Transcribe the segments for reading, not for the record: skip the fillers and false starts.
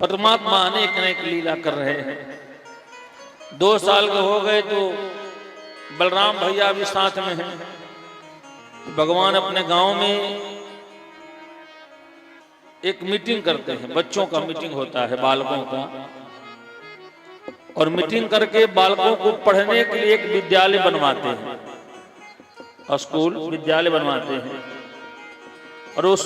परमात्मा अनेक अनेक लीला कर रहे हैं। 2 साल के हो गए तो बलराम भैया भी साथ में हैं। भगवान अपने गांव में एक मीटिंग करते हैं, बच्चों का मीटिंग होता है, बालकों का, और मीटिंग करके बालकों को पढ़ने के लिए एक विद्यालय बनवाते हैं, स्कूल विद्यालय बनवाते हैं, और उस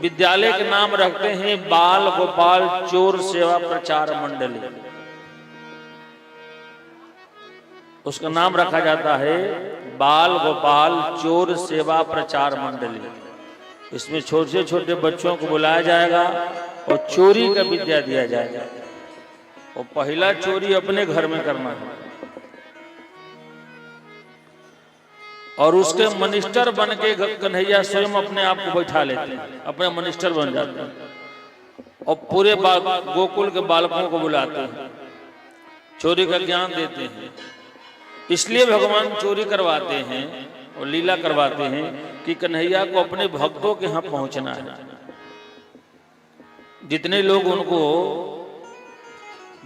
विद्यालय के नाम रखते हैं बाल गोपाल चोर सेवा प्रचार मंडली। उसका नाम रखा जाता है बाल गोपाल चोर सेवा प्रचार मंडली। इसमें छोटे छोटे बच्चों को बुलाया जाएगा और चोरी का विद्या दिया जाएगा। और पहला चोरी अपने घर में करना है, और उसके मिनिस्टर बन के कन्हैया स्वयं अपने आप को बैठा लेते हैं, अपने मिनिस्टर बन जाते हैं, और पूरे गोकुल के बालकों को बुलाते हैं, चोरी का ज्ञान देते हैं। इसलिए भगवान चोरी करवाते हैं और लीला करवाते हैं कि कन्हैया को अपने भक्तों के यहाँ पहुंचना है। जितने लोग उनको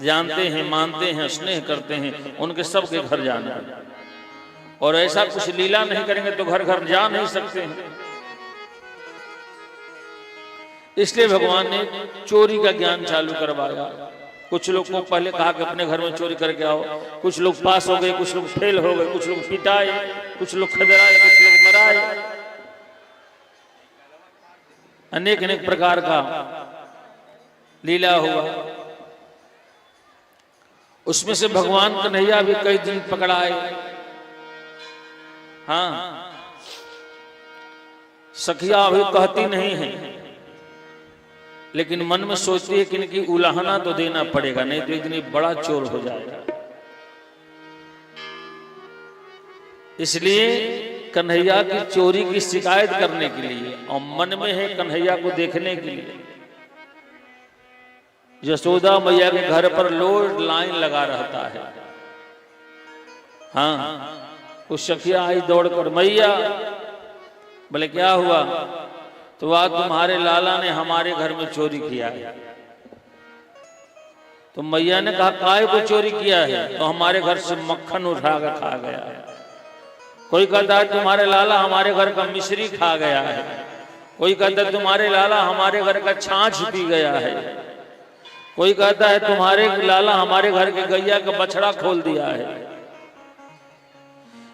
जानते हैं, मानते हैं, स्नेह करते हैं, उनके सबके घर जाना है। और ऐसा कुछ लीला नहीं करेंगे तो घर घर जा नहीं सकते हैं। इसलिए भगवान ने चोरी का ज्ञान चालू करवाया। कुछ लोग को पहले कहा कि अपने घर में चोरी करके आओ, कुछ लोग पास हो गए, कुछ लोग फेल हो गए, कुछ लोग पिटाए, कुछ लोग खदेड़ाए, कुछ लोग मराए। अनेक अनेक प्रकार का लीला हुआ। उसमें से भगवान कन्हैया भी कई दिन पकड़ाए। हाँ, सखिया अभी कहती नहीं है, लेकिन मन में सोचती है कि इनकी उलाहना तो देना पड़ेगा, नहीं तो एक दिन बड़ा चोर हो जाएगा। इसलिए कन्हैया की चोरी की शिकायत करने के लिए, और मन में है कन्हैया को देखने के लिए, यशोदा मैया के घर पर लोड लाइन लगा रहता है। हाँ, उस सखिया आई दौड़कर, मैया। बोले क्या हुआ? तो आज तुम्हारे लाला ने हमारे घर में चोरी किया है। तो मैया ने कहा काय को चोरी किया है? तो हमारे घर से मक्खन उठा कर खा गया है। कोई कहता है तुम्हारे लाला हमारे घर का मिश्री खा गया है। कोई कहता है तुम्हारे लाला हमारे घर का छाछ पी गया है। कोई कहता है तुम्हारे लाला हमारे घर के गैया का बछड़ा खोल दिया है।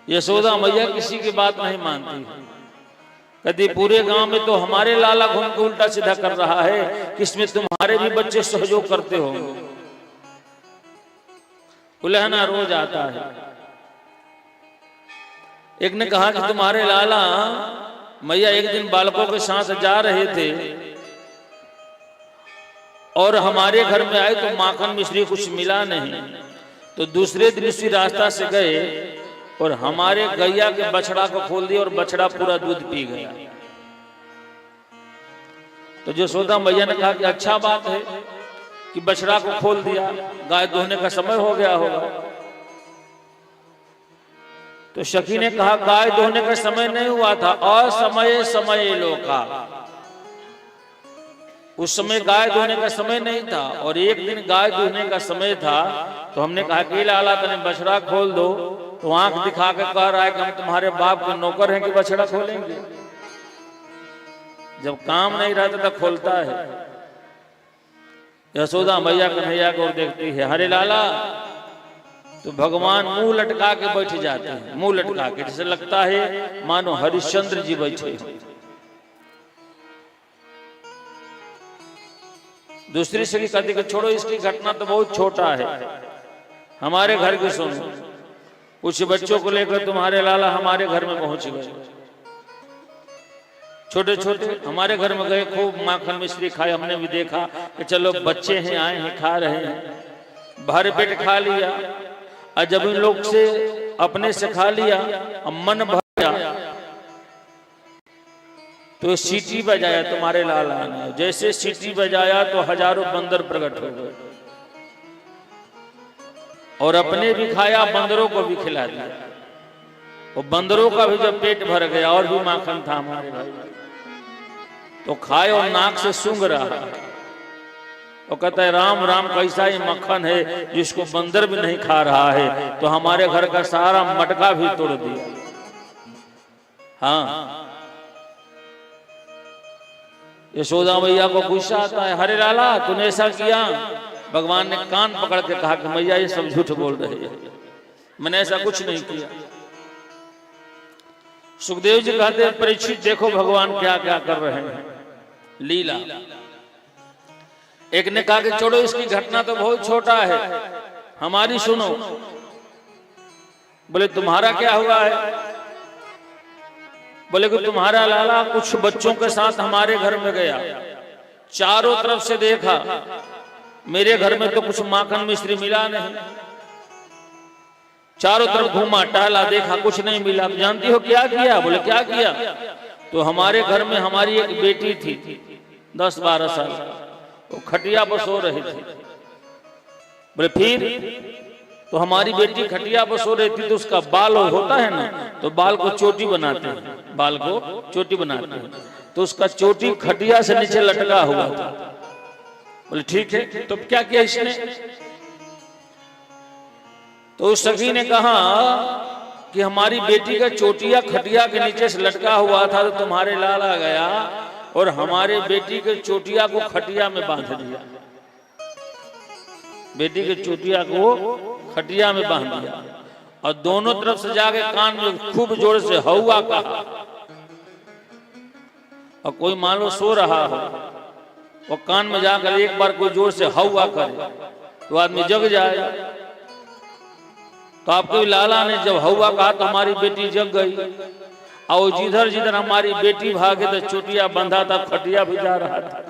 यशोदा मैया किसी की बात नहीं मानती। कहती पूरे गांव में तो हमारे लाला घूम के उल्टा सीधा कर रहा है, किसमें तुम्हारे भी बच्चे सहयोग करते हो। उलहना रोज आता है। एक ने कहा कि तुम्हारे लाला मैया एक दिन बालकों के साथ जा रहे थे और हमारे घर में आए तो माखन मिश्री कुछ मिला नहीं, तो दूसरे दिन उसी रास्ता से गए और हमारे गैया के बछड़ा को खोल दिया और बछड़ा पूरा दूध पी गया। तो यशोदा मैया ने कहा कि अच्छा बात है कि बछड़ा को खोल दिया, गाय दोहने का समय हो गया होगा। तो सखी ने कहा गाय दोहने का समय नहीं हुआ था, असमय समय लोका। उस समय गाय धोने का समय नहीं था, और एक दिन गाय धोने का समय था। तो हमने कहा कि लाला तने बछड़ा खोल दो। तो आंख दिखा के कह रहा है कि हम तुम्हारे बाप के नौकर हैं कि बछड़ा खोलेंगे। जब काम नहीं रहता तो खोलता है। यशोदा मैया कन्हैया को देखती है, हरे लाला। तो भगवान मुंह लटका के बैठ जाते हैं, मुंह लटका के, जैसे लगता है मानो हरिश्चंद्र जी बैठे। दूसरी सखी कहती कि छोड़ो, इसकी घटना तो बहुत छोटा है, हमारे घर की सुनो। कुछ बच्चों को लेकर तुम्हारे लाला हमारे घर में पहुंच गए, छोटे छोटे हमारे घर में गए, खूब माखन मिश्री खाए। हमने भी देखा कि चलो बच्चे हैं, आए हैं, खा रहे हैं, भर पेट खा लिया। और जब इन लोग से अपने से खा लिया, मन भर गया, तो सीटी बजाया तुम्हारे लाला ने। जैसे सीटी बजाया तो हजारों बंदर प्रकट हो गए, और अपने भी खाया, बंदरों को भी खिला दिया। और बंदरों का भी जब पेट भर गया, और भी माखन था हमारे भाई, तो खाए और नाक से सूंघ रहा। वो कहता है राम राम कैसा ही मक्खन है जिसको बंदर भी नहीं खा रहा है, तो हमारे घर का सारा मटका भी तोड़ दिया। हाँ, यशोदा मैया को गुस्सा आता है, हरे लाला तूने ऐसा किया। भगवान ने कान पकड़ के कहा कि मैया ये सब झूठ बोल रहे हैं, मैंने ऐसा कुछ नहीं किया। सुखदेव जी कहते हैं परीक्षित देखो भगवान क्या क्या कर रहे हैं लीला। एक ने कहा कि छोड़ो इसकी घटना तो बहुत छोटा है, हमारी सुनो। बोले तुम्हारा क्या हुआ है? बोले कि तुम्हारा लाला कुछ बच्चों के साथ हमारे घर में गया, चारों तरफ से देखा, मेरे घर में तो कुछ माखन मिश्री मिला नहीं, चारों तरफ घूमा टहला देखा कुछ नहीं मिला। जानती हो क्या किया? बोले क्या किया? तो हमारे घर में हमारी एक बेटी थी 10-12 साल, वो खटिया पर सो रही थी। बोले फिर? तो हमारी बेटी खटिया पर सो रही थी तो उसका बाल होता है ना, तो बाल को चोटी बनाते हैं, बाल को चोटी बनाते हैं, तो उसका चोटी खटिया से नीचे लटका हुआ था। बोले ठीक है, तो क्या किया इसने? तो उस सखी ने कहा कि हमारी बेटी का चोटिया खटिया के नीचे से लटका हुआ था, तो तुम्हारे लाला गया और हमारे बेटी के चोटिया को खटिया में बांध दिया, बेटी के चोटिया को खटिया में बांध दिया, और दोनों तरफ से जाके कान में खूब जोर से हौवा कहा। और कोई मान लो सो रहा हो, वो कान में जाकर एक बार कोई जोर से हौवा करे तो आदमी जग जाए। तो आपके लाला ने जब हौवा कहा तो हमारी बेटी जग गई, और जिधर जिधर हमारी बेटी भागे तो चोटिया बंधा था, खटिया भी जा रहा था।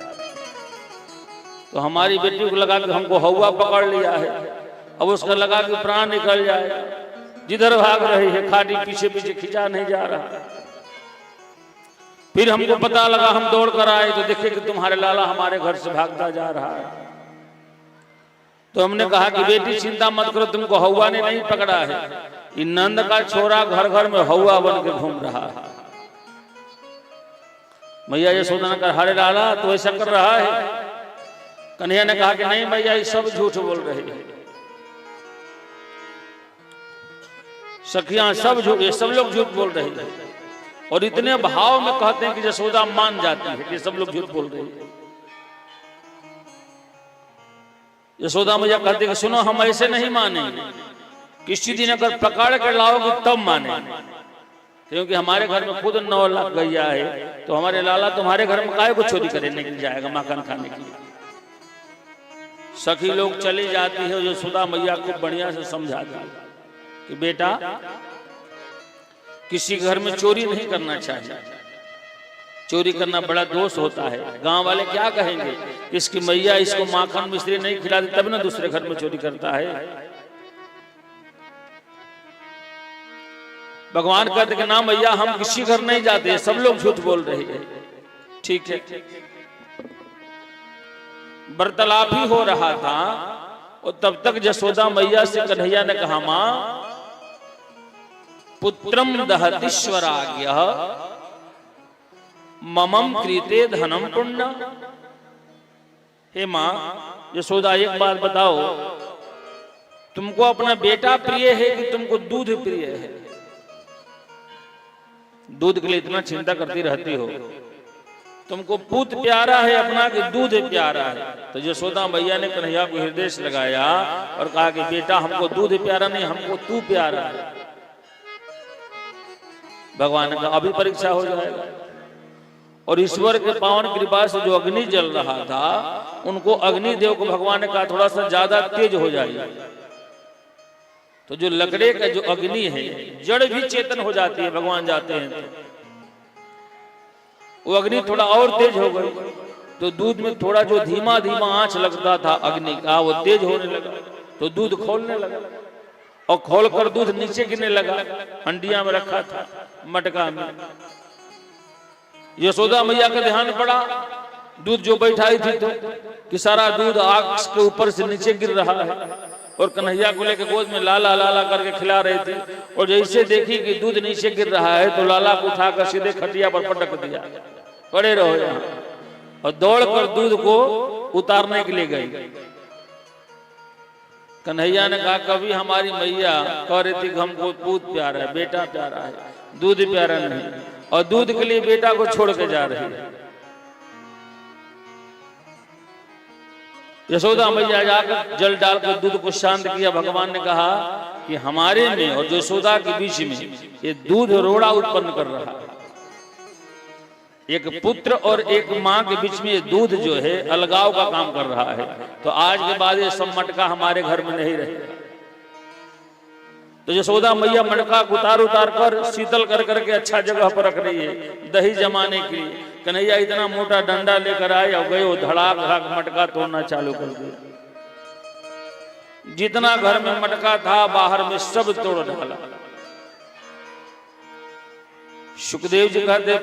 तो हमारी बेटी को लगा कि हमको हौवा पकड़ लिया है, अब उसका लगा कि प्राण निकल जाए, जिधर भाग रही है खाटी पीछे पीछे खिंचा नहीं जा रहा। फिर हमको पता लगा, हम दौड़ कर आए तो देखे कि तुम्हारे लाला हमारे घर से भागता जा रहा है। तो हमने कहा कि बेटी चिंता मत करो, तुमको हौवा ने नहीं पकड़ा है, ये नंद का छोरा घर घर में हौवा बन के घूम रहा है। मैया यशोदा ने कहा हरे लाला तो ऐसा कर रहा है? कन्हैया ने कहा कि नहीं मैया ये सब झूठ बोल रहे हैं, सखियां सब झूठ, ये सब लोग झूठ बोल रहे हैं। और इतने भाव में कहते हैं कि यशोदा मान जाती है कि सब लोग झूठ बोल रहे हैं। यशोदा मैया कहते कि सुनो हम ऐसे नहीं मानेंगे, किसी दिन अगर पकड़ कर लाओगे तब माने, क्योंकि हमारे घर में खुद 9 लाख गैया है, तो हमारे लाला तुम्हारे घर में काहे को चोरी करने के लिए जाएगा माखन खाने के लिए। सखी लोग चली जाती है, यशोदा मैया को बढ़िया से समझाती है कि बेटा किसी घर में चोरी नहीं करना चाहिए, चोरी करना बड़ा दोष होता है। गांव वाले क्या कहेंगे, इसकी मैया इसको माखन मिश्री नहीं खिलाती तब ना दूसरे घर में चोरी करता है। भगवान कहते कि ना मैया हम किसी घर नहीं जाते, सब लोग झूठ बोल रहे हैं। ठीक है, वार्तालाप ही हो रहा था और तब तक यशोदा मैया से कन्हैया ने कहा मां पुत्रम दहतीश्वराज्ञ ममम कृते धनम पुण्य। हे मां यशोदा एक बात बताओ, तुमको अपना बेटा प्रिय है कि तुमको दूध प्रिय है? दूध के लिए इतना चिंता करती रहती हो, तुमको पूत प्यारा है अपना कि दूध प्यारा है? तो यशोदा मैया ने कन्हैया को हृदय से लगाया और कहा कि बेटा हमको दूध प्यारा नहीं, हमको तू प्यारा है। भगवान का अभी परीक्षा हो जाएगा। और ईश्वर के पावन कृपा से जो अग्नि जल रहा था, उनको अग्निदेव को भगवान ने कहा थोड़ा सा ज्यादा तेज हो जाइए। तो जो लकड़े का जो अग्नि है, जड़ भी चेतन हो जाती है, भगवान जाते हैं तो वो अग्नि थोड़ा और तेज हो गई। तो दूध में थोड़ा जो धीमा धीमा आंच लगता था अग्नि का, वो तेज होने लगा, तो दूध खोलने लगा और खोलकर दूध नीचे गिरने लगा। हंडिया में रखा था मटका में। यशोदा मैया का ध्यान पड़ा, दूध जो बैठाई थी तो कि सारा दूध आग के ऊपर से नीचे गिर रहा है, और कन्हैया को लेकर गोद में लाला लाला करके खिला रही थी। और जैसे देखी कि दूध नीचे गिर रहा है तो लाला को उठाकर सीधे खटिया पर पटक दिया, पड़े रहो यहाँ। और दौड़कर दूध को उतारने के लिए गई। कन्हैया ने कहा कभी हमारी मैया कह रही थी कि हमको दूध प्यारा है, बेटा प्यारा है, दूध प्यारा नहीं, और दूध के लिए बेटा को छोड़ के जा रही है। यशोदा मैया जाकर जल डालकर दूध को शांत किया। भगवान ने कहा कि हमारे में और यशोदा के बीच में ये दूध रोड़ा उत्पन्न कर रहा है। एक पुत्र और एक माँ के बीच में ये दूध जो है अलगाव का काम कर रहा है। तो आज के बाद ये सब मटका हमारे घर में नहीं रहेगा। तो यशोदा मैया मटका उतार उतार कर शीतल कर करके अच्छा जगह पर रख रही है दही जमाने के लिए। कन्हैया इतना मोटा डंडा लेकर आए और गए, धड़ाक धड़ाक मटका तोड़ना चालू कर दिया। जितना घर में मटका था बाहर में सब तोड़ डाला। सुखदेव जी कहते